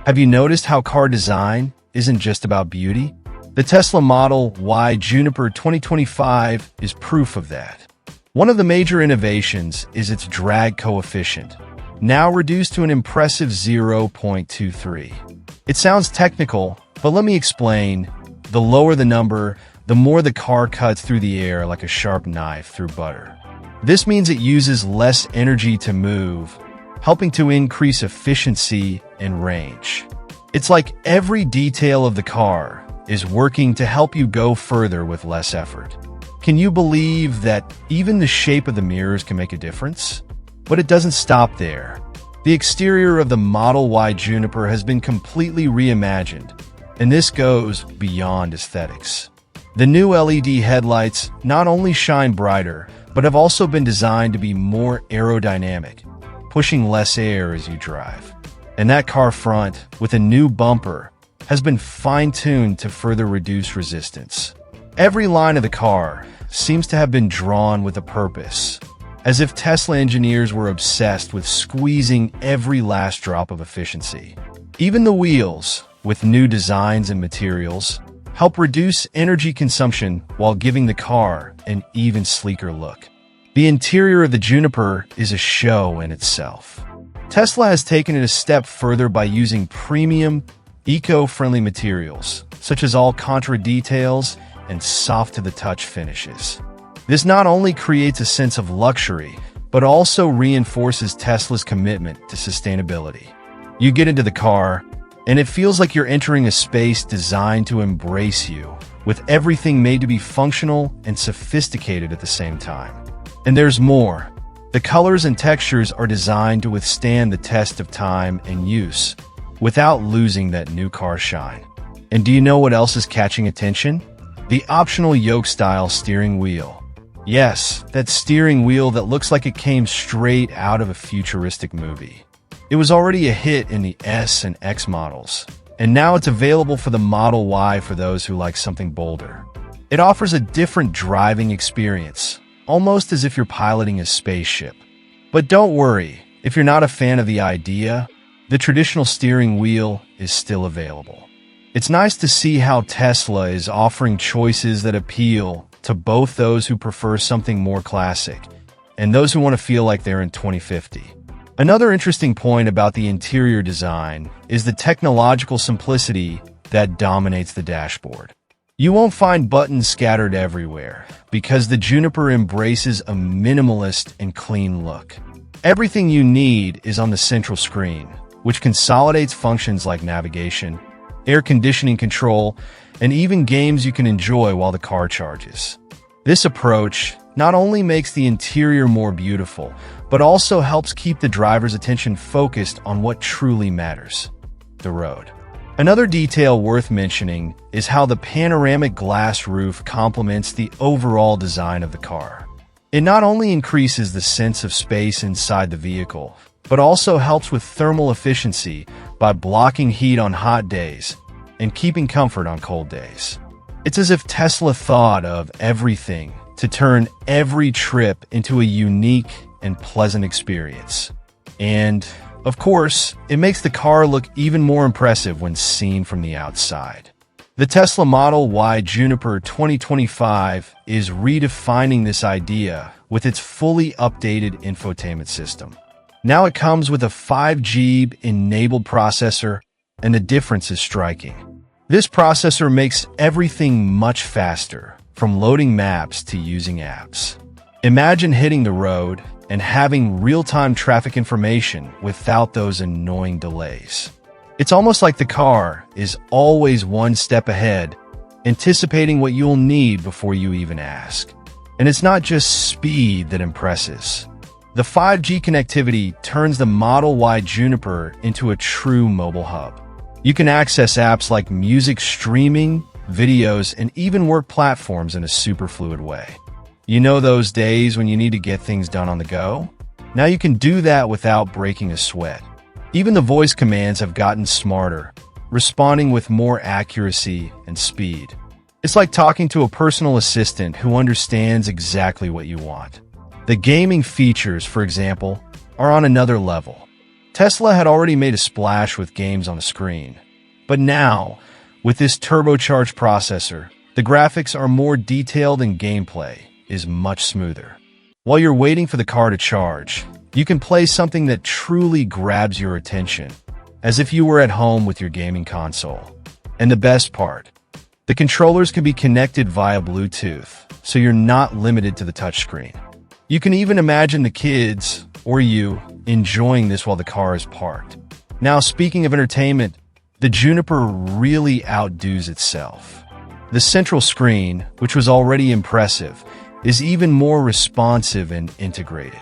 Have you noticed how car design isn't just about beauty? The Tesla Model Y Juniper 2025 is proof of that. One of the major innovations is its drag coefficient, now reduced to an impressive 0.23. It sounds technical, but let me explain. The lower the number, the more the car cuts through the air like a sharp knife through butter. This means it uses less energy to move, helping to increase efficiency and range. It's like every detail of the car is working to help you go further with less effort. Can you believe that even the shape of the mirrors can make a difference? But it doesn't stop there. The exterior of the Model Y Juniper has been completely reimagined, and this goes beyond aesthetics. The new LED headlights not only shine brighter, but have also been designed to be more aerodynamic, pushing less air as you drive. And that car front, with a new bumper, has been fine-tuned to further reduce resistance. Every line of the car seems to have been drawn with a purpose, as if Tesla engineers were obsessed with squeezing every last drop of efficiency. Even the wheels, with new designs and materials, help reduce energy consumption while giving the car an even sleeker look. The interior of the Juniper is a show in itself. Tesla has taken it a step further by using premium, eco-friendly materials, such as Alcantara details and soft-to-the-touch finishes. This not only creates a sense of luxury, but also reinforces Tesla's commitment to sustainability. You get into the car, and it feels like you're entering a space designed to embrace you, with everything made to be functional and sophisticated at the same time. And there's more. The colors and textures are designed to withstand the test of time and use, without losing that new car shine. And do you know what else is catching attention? The optional yoke-style steering wheel. Yes, that steering wheel that looks like it came straight out of a futuristic movie. It was already a hit in the S and X models, and now it's available for the Model Y for those who like something bolder. It offers a different driving experience, almost as if you're piloting a spaceship. But don't worry, if you're not a fan of the idea, the traditional steering wheel is still available. It's nice to see how Tesla is offering choices that appeal to both those who prefer something more classic and those who want to feel like they're in 2050. Another interesting point about the interior design is the technological simplicity that dominates the dashboard. You won't find buttons scattered everywhere because the Juniper embraces a minimalist and clean look. Everything you need is on the central screen, which consolidates functions like navigation, air conditioning control, and even games you can enjoy while the car charges. This approach not only makes the interior more beautiful, but also helps keep the driver's attention focused on what truly matters: the road. Another detail worth mentioning is how the panoramic glass roof complements the overall design of the car. It not only increases the sense of space inside the vehicle, but also helps with thermal efficiency by blocking heat on hot days and keeping comfort on cold days. It's as if Tesla thought of everything to turn every trip into a unique and pleasant experience. And, of course, it makes the car look even more impressive when seen from the outside. The Tesla Model Y Juniper 2025 is redefining this idea with its fully updated infotainment system. Now it comes with a 5G-enabled processor, and the difference is striking. This processor makes everything much faster, from loading maps to using apps. Imagine hitting the road and having real-time traffic information without those annoying delays. It's almost like the car is always one step ahead, anticipating what you'll need before you even ask. And it's not just speed that impresses. The 5G connectivity turns the Model Y Juniper into a true mobile hub. You can access apps like music streaming, videos, and even work platforms in a super fluid way. You know those days when you need to get things done on the go? Now you can do that without breaking a sweat. Even the voice commands have gotten smarter, responding with more accuracy and speed. It's like talking to a personal assistant who understands exactly what you want. The gaming features, for example, are on another level. Tesla had already made a splash with games on the screen. But now, with this turbocharged processor, the graphics are more detailed and gameplay is much smoother. While you're waiting for the car to charge, you can play something that truly grabs your attention, as if you were at home with your gaming console. And the best part, the controllers can be connected via Bluetooth, so you're not limited to the touchscreen. You can even imagine the kids, or you, enjoying this while the car is parked. Now, speaking of entertainment, the Juniper really outdoes itself. The central screen, which was already impressive, is even more responsive and integrated.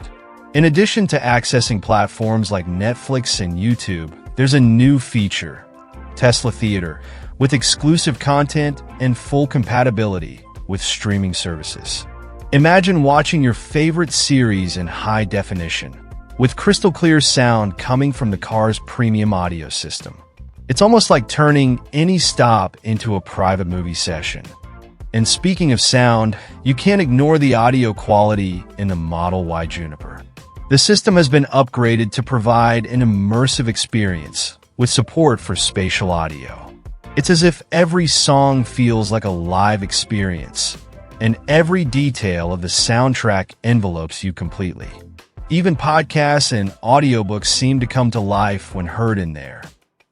In addition to accessing platforms like Netflix and YouTube, there's a new feature, Tesla Theater, with exclusive content and full compatibility with streaming services. Imagine watching your favorite series in high definition, with crystal clear sound coming from the car's premium audio system. It's almost like turning any stop into a private movie session. And speaking of sound, you can't ignore the audio quality in the Model Y Juniper. The system has been upgraded to provide an immersive experience with support for spatial audio. It's as if every song feels like a live experience, and every detail of the soundtrack envelopes you completely. Even podcasts and audiobooks seem to come to life when heard in there.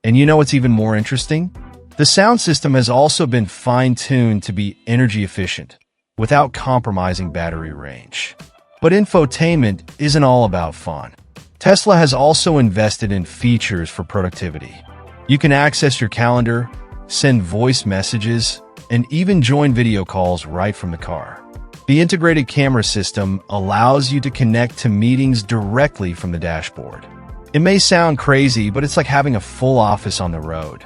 And you know what's even more interesting? The sound system has also been fine-tuned to be energy efficient, without compromising battery range. But infotainment isn't all about fun. Tesla has also invested in features for productivity. You can access your calendar, send voice messages, and even join video calls right from the car. The integrated camera system allows you to connect to meetings directly from the dashboard. It may sound crazy, but it's like having a full office on the road.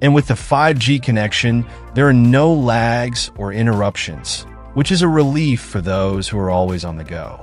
And with the 5G connection, there are no lags or interruptions, which is a relief for those who are always on the go.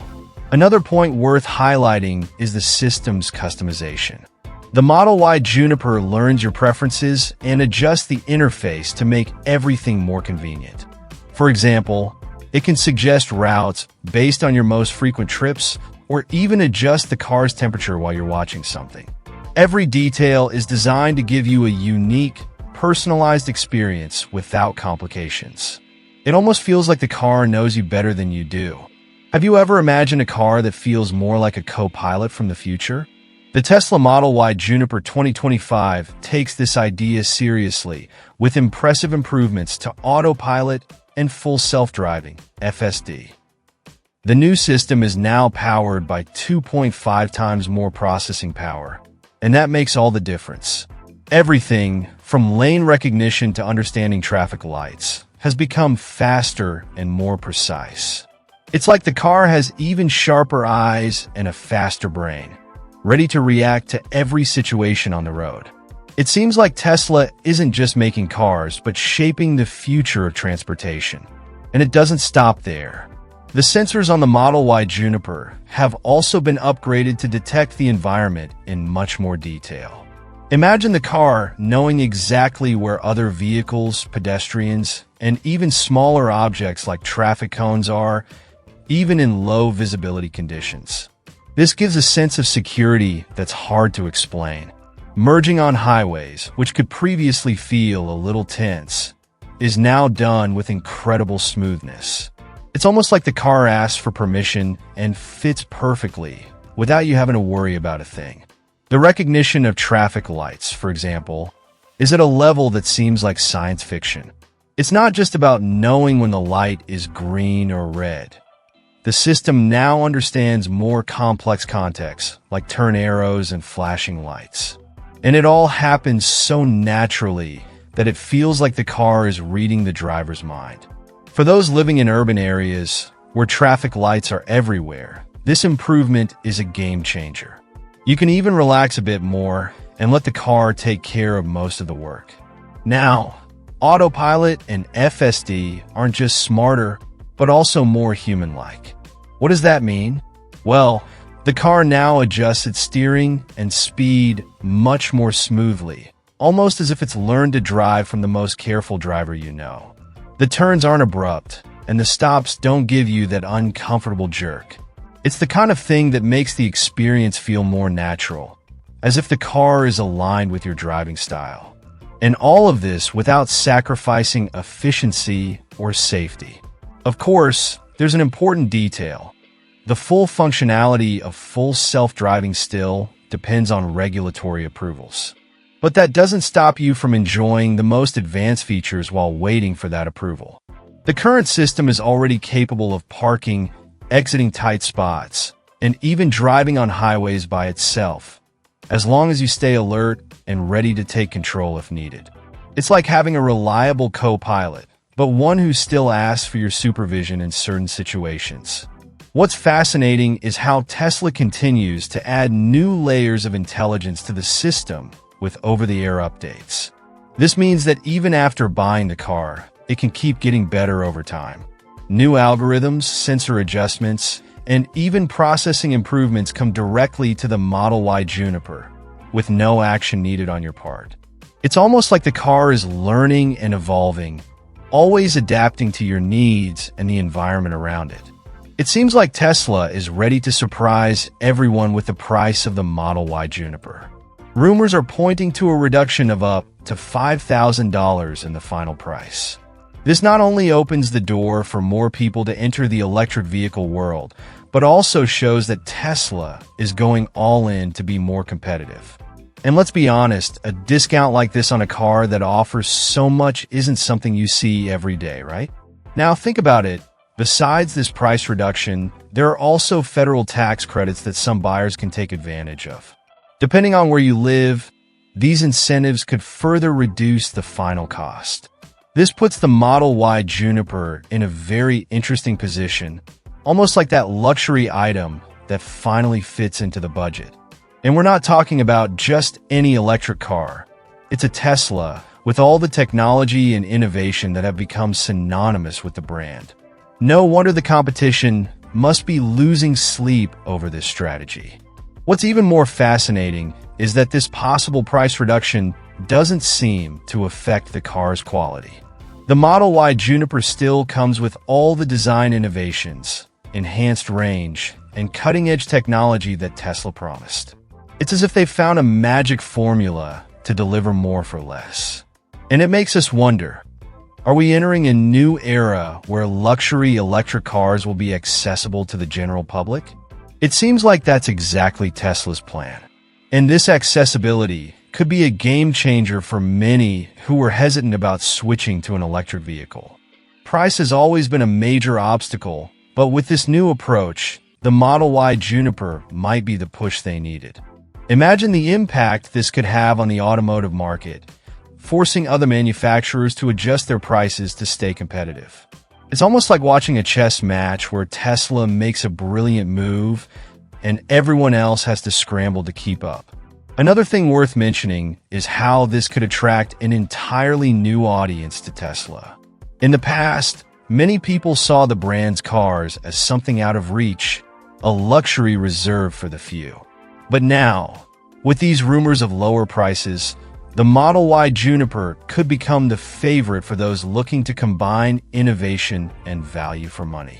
Another point worth highlighting is the system's customization. The Model Y Juniper learns your preferences and adjusts the interface to make everything more convenient. For example, it can suggest routes based on your most frequent trips or even adjust the car's temperature while you're watching something. Every detail is designed to give you a unique, personalized experience without complications. It almost feels like the car knows you better than you do. Have you ever imagined a car that feels more like a co-pilot from the future? The Tesla Model Y Juniper 2025 takes this idea seriously with impressive improvements to Autopilot and full self-driving (FSD). The new system is now powered by 2.5 times more processing power, and that makes all the difference. Everything, from lane recognition to understanding traffic lights, has become faster and more precise. It's like the car has even sharper eyes and a faster brain, ready to react to every situation on the road. It seems like Tesla isn't just making cars, but shaping the future of transportation. And it doesn't stop there. The sensors on the Model Y Juniper have also been upgraded to detect the environment in much more detail. Imagine the car knowing exactly where other vehicles, pedestrians, and even smaller objects like traffic cones are, even in low visibility conditions. This gives a sense of security that's hard to explain. Merging on highways, which could previously feel a little tense, is now done with incredible smoothness. It's almost like the car asks for permission and fits perfectly without you having to worry about a thing. The recognition of traffic lights, for example, is at a level that seems like science fiction. It's not just about knowing when the light is green or red. The system now understands more complex contexts, like turn arrows and flashing lights. And it all happens so naturally that it feels like the car is reading the driver's mind. For those living in urban areas where traffic lights are everywhere, this improvement is a game changer. You can even relax a bit more and let the car take care of most of the work. Now, Autopilot and FSD aren't just smarter, but also more human-like. What does that mean? Well, the car now adjusts its steering and speed much more smoothly, almost as if it's learned to drive from the most careful driver you know. The turns aren't abrupt, and the stops don't give you that uncomfortable jerk. It's the kind of thing that makes the experience feel more natural, as if the car is aligned with your driving style. And all of this without sacrificing efficiency or safety. Of course, there's an important detail. The full functionality of full self-driving still depends on regulatory approvals. But that doesn't stop you from enjoying the most advanced features while waiting for that approval. The current system is already capable of parking, exiting tight spots, and even driving on highways by itself, as long as you stay alert and ready to take control if needed. It's like having a reliable co-pilot, but one who still asks for your supervision in certain situations. What's fascinating is how Tesla continues to add new layers of intelligence to the system with over-the-air updates. This means that even after buying the car, it can keep getting better over time. New algorithms, sensor adjustments, and even processing improvements come directly to the Model Y Juniper, with no action needed on your part. It's almost like the car is learning and evolving, always adapting to your needs and the environment around it. It seems like Tesla is ready to surprise everyone with the price of the Model Y Juniper. Rumors are pointing to a reduction of up to $5,000 in the final price. This not only opens the door for more people to enter the electric vehicle world, but also shows that Tesla is going all in to be more competitive. And let's be honest, a discount like this on a car that offers so much isn't something you see every day, right? Now think about it. Besides this price reduction, there are also federal tax credits that some buyers can take advantage of. Depending on where you live, these incentives could further reduce the final cost. This puts the Model Y Juniper in a very interesting position, almost like that luxury item that finally fits into the budget. And we're not talking about just any electric car. It's a Tesla with all the technology and innovation that have become synonymous with the brand. No wonder the competition must be losing sleep over this strategy. What's even more fascinating is that this possible price reduction doesn't seem to affect the car's quality. The Model Y Juniper still comes with all the design innovations, enhanced range, and cutting-edge technology that Tesla promised. It's as if they found a magic formula to deliver more for less. And it makes us wonder, are we entering a new era where luxury electric cars will be accessible to the general public? It seems like that's exactly Tesla's plan. And this accessibility could be a game changer for many who were hesitant about switching to an electric vehicle. Price has always been a major obstacle, but with this new approach, the Model Y Juniper might be the push they needed. Imagine the impact this could have on the automotive market, forcing other manufacturers to adjust their prices to stay competitive. It's almost like watching a chess match where Tesla makes a brilliant move and everyone else has to scramble to keep up. Another thing worth mentioning is how this could attract an entirely new audience to Tesla. In the past, many people saw the brand's cars as something out of reach, a luxury reserved for the few. But now, with these rumors of lower prices, the Model Y Juniper could become the favorite for those looking to combine innovation and value for money.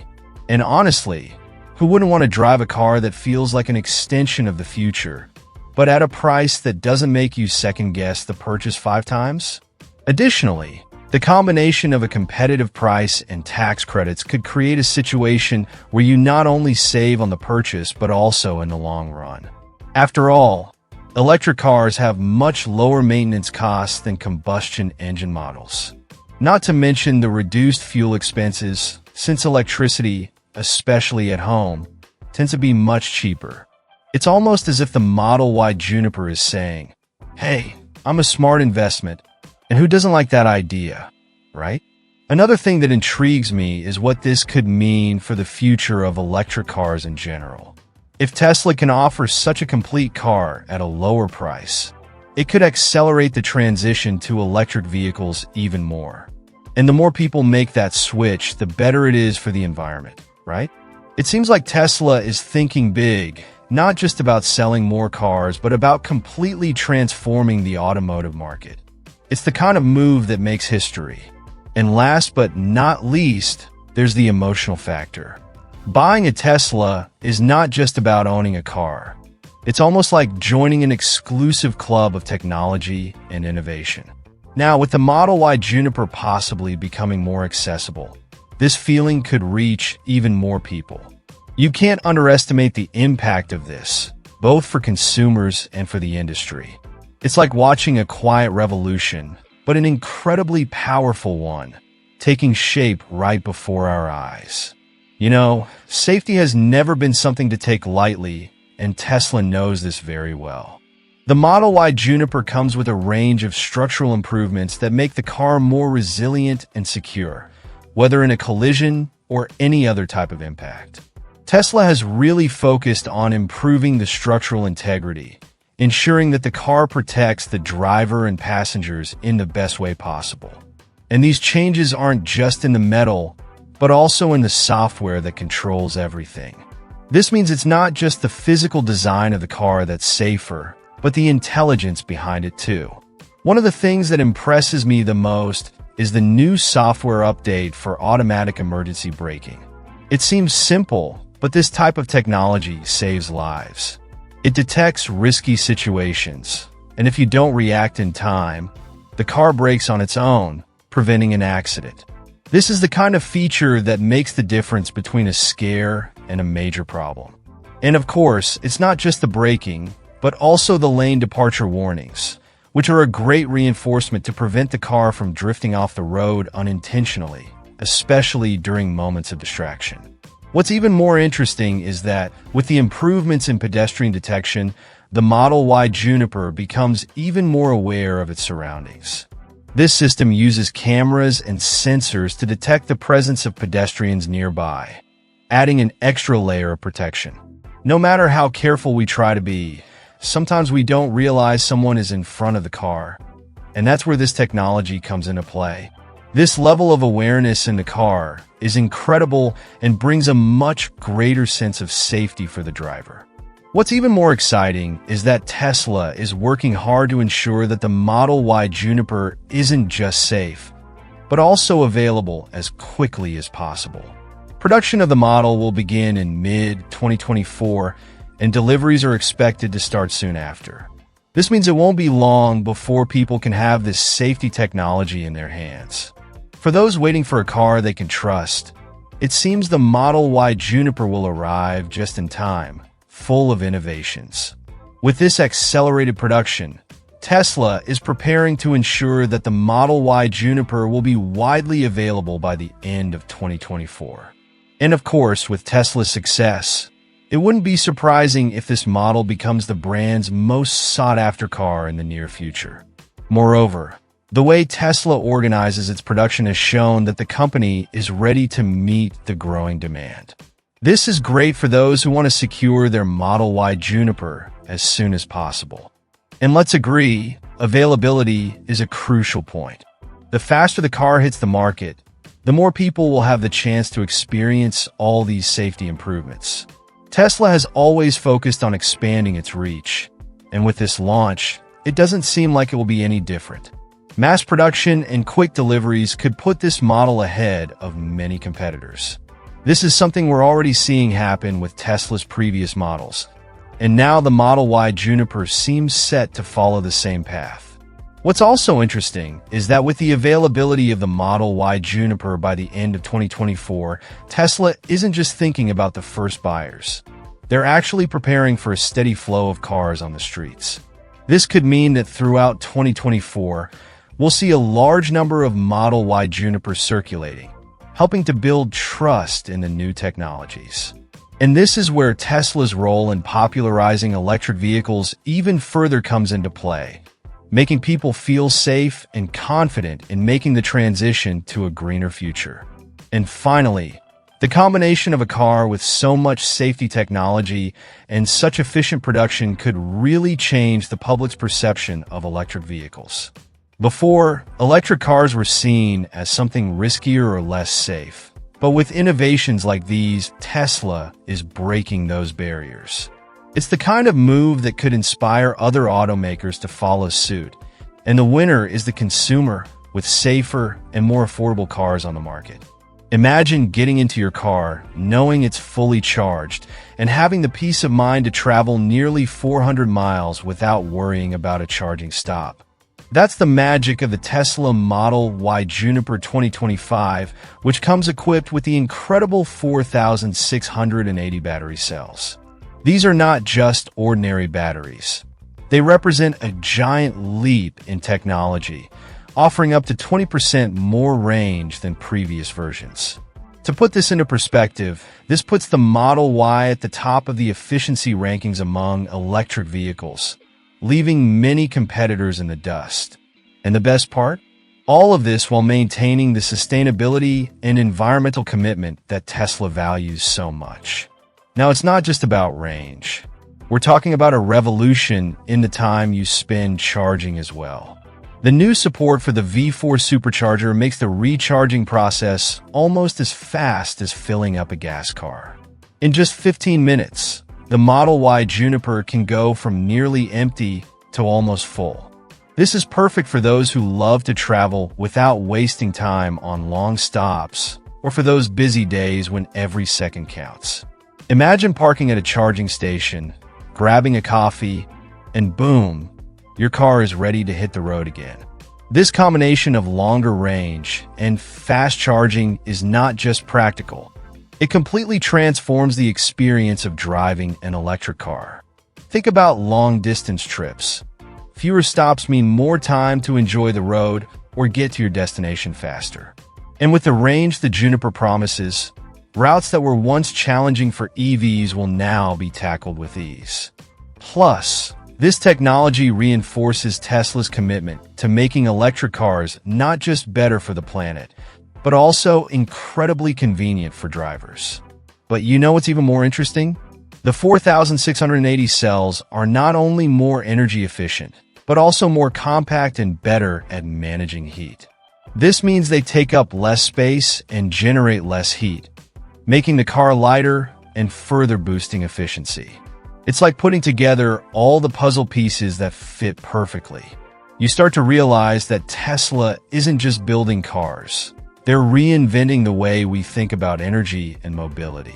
And honestly, who wouldn't want to drive a car that feels like an extension of the future, but at a price that doesn't make you second-guess the purchase 5 times? Additionally, the combination of a competitive price and tax credits could create a situation where you not only save on the purchase but also in the long run. After all, electric cars have much lower maintenance costs than combustion engine models. Not to mention the reduced fuel expenses, since electricity, especially at home, tends to be much cheaper. It's almost as if the Model Y Juniper is saying, hey, I'm a smart investment, and who doesn't like that idea, right? Another thing that intrigues me is what this could mean for the future of electric cars in general. If Tesla can offer such a complete car at a lower price, it could accelerate the transition to electric vehicles even more. And the more people make that switch, the better it is for the environment, right? It seems like Tesla is thinking big, not just about selling more cars, but about completely transforming the automotive market. It's the kind of move that makes history. And last but not least, there's the emotional factor. Buying a Tesla is not just about owning a car. It's almost like joining an exclusive club of technology and innovation. Now, with the Model Y Juniper possibly becoming more accessible, this feeling could reach even more people. You can't underestimate the impact of this, both for consumers and for the industry. It's like watching a quiet revolution, but an incredibly powerful one, taking shape right before our eyes. You know, safety has never been something to take lightly, and Tesla knows this very well. The Model Y Juniper comes with a range of structural improvements that make the car more resilient and secure, whether in a collision or any other type of impact. Tesla has really focused on improving the structural integrity, ensuring that the car protects the driver and passengers in the best way possible. And these changes aren't just in the metal, but also in the software that controls everything. This means it's not just the physical design of the car that's safer, but the intelligence behind it too. One of the things that impresses me the most is the new software update for automatic emergency braking. It seems simple, but this type of technology saves lives. It detects risky situations, and if you don't react in time, the car brakes on its own, preventing an accident. This is the kind of feature that makes the difference between a scare and a major problem. And of course, it's not just the braking, but also the lane departure warnings, which are a great reinforcement to prevent the car from drifting off the road unintentionally, especially during moments of distraction. What's even more interesting is that, with the improvements in pedestrian detection, the Model Y Juniper becomes even more aware of its surroundings. This system uses cameras and sensors to detect the presence of pedestrians nearby, adding an extra layer of protection. No matter how careful we try to be, sometimes we don't realize someone is in front of the car, and that's where this technology comes into play. This level of awareness in the car is incredible and brings a much greater sense of safety for the driver. What's even more exciting is that Tesla is working hard to ensure that the Model Y Juniper isn't just safe, but also available as quickly as possible. Production of the model will begin in mid-2024, and deliveries are expected to start soon after. This means it won't be long before people can have this safety technology in their hands. For those waiting for a car they can trust, it seems the Model Y Juniper will arrive just in time, full of innovations. With this accelerated production, Tesla is preparing to ensure that the Model Y Juniper will be widely available by the end of 2024. And of course, with Tesla's success, it wouldn't be surprising if this model becomes the brand's most sought-after car in the near future. Moreover, the way Tesla organizes its production has shown that the company is ready to meet the growing demand. This is great for those who want to secure their Model Y Juniper as soon as possible. And let's agree, availability is a crucial point. The faster the car hits the market, the more people will have the chance to experience all these safety improvements. Tesla has always focused on expanding its reach, and with this launch, it doesn't seem like it will be any different. Mass production and quick deliveries could put this model ahead of many competitors. This is something we're already seeing happen with Tesla's previous models, and now the Model Y Juniper seems set to follow the same path. What's also interesting is that with the availability of the Model Y Juniper by the end of 2024, Tesla isn't just thinking about the first buyers. They're actually preparing for a steady flow of cars on the streets. This could mean that throughout 2024, we'll see a large number of Model Y Juniper circulating, helping to build trust in the new technologies. And this is where Tesla's role in popularizing electric vehicles even further comes into play, making people feel safe and confident in making the transition to a greener future. And finally, the combination of a car with so much safety technology and such efficient production could really change the public's perception of electric vehicles. Before, electric cars were seen as something riskier or less safe. But with innovations like these, Tesla is breaking those barriers. It's the kind of move that could inspire other automakers to follow suit. And the winner is the consumer with safer and more affordable cars on the market. Imagine getting into your car, knowing it's fully charged, and having the peace of mind to travel nearly 400 miles without worrying about a charging stop. That's the magic of the Tesla Model Y Juniper 2025, which comes equipped with the incredible 4,680 battery cells. These are not just ordinary batteries. They represent a giant leap in technology, offering up to 20% more range than previous versions. To put this into perspective, this puts the Model Y at the top of the efficiency rankings among electric vehicles, leaving many competitors in the dust. And the best part? All of this while maintaining the sustainability and environmental commitment that Tesla values so much. Now, it's not just about range. We're talking about a revolution in the time you spend charging as well. The new support for the V4 supercharger makes the recharging process almost as fast as filling up a gas car. In just 15 minutes, the Model Y Juniper can go from nearly empty to almost full. This is perfect for those who love to travel without wasting time on long stops, or for those busy days when every second counts. Imagine parking at a charging station, grabbing a coffee, and boom, your car is ready to hit the road again. This combination of longer range and fast charging is not just practical. It completely transforms the experience of driving an electric car. Think about long-distance trips. Fewer stops mean more time to enjoy the road or get to your destination faster. And with the range the Juniper promises, routes that were once challenging for EVs will now be tackled with ease. Plus, this technology reinforces Tesla's commitment to making electric cars not just better for the planet, but also incredibly convenient for drivers. But you know what's even more interesting? The 4,680 cells are not only more energy efficient, but also more compact and better at managing heat. This means they take up less space and generate less heat, making the car lighter and further boosting efficiency. It's like putting together all the puzzle pieces that fit perfectly. You start to realize that Tesla isn't just building cars. They're reinventing the way we think about energy and mobility.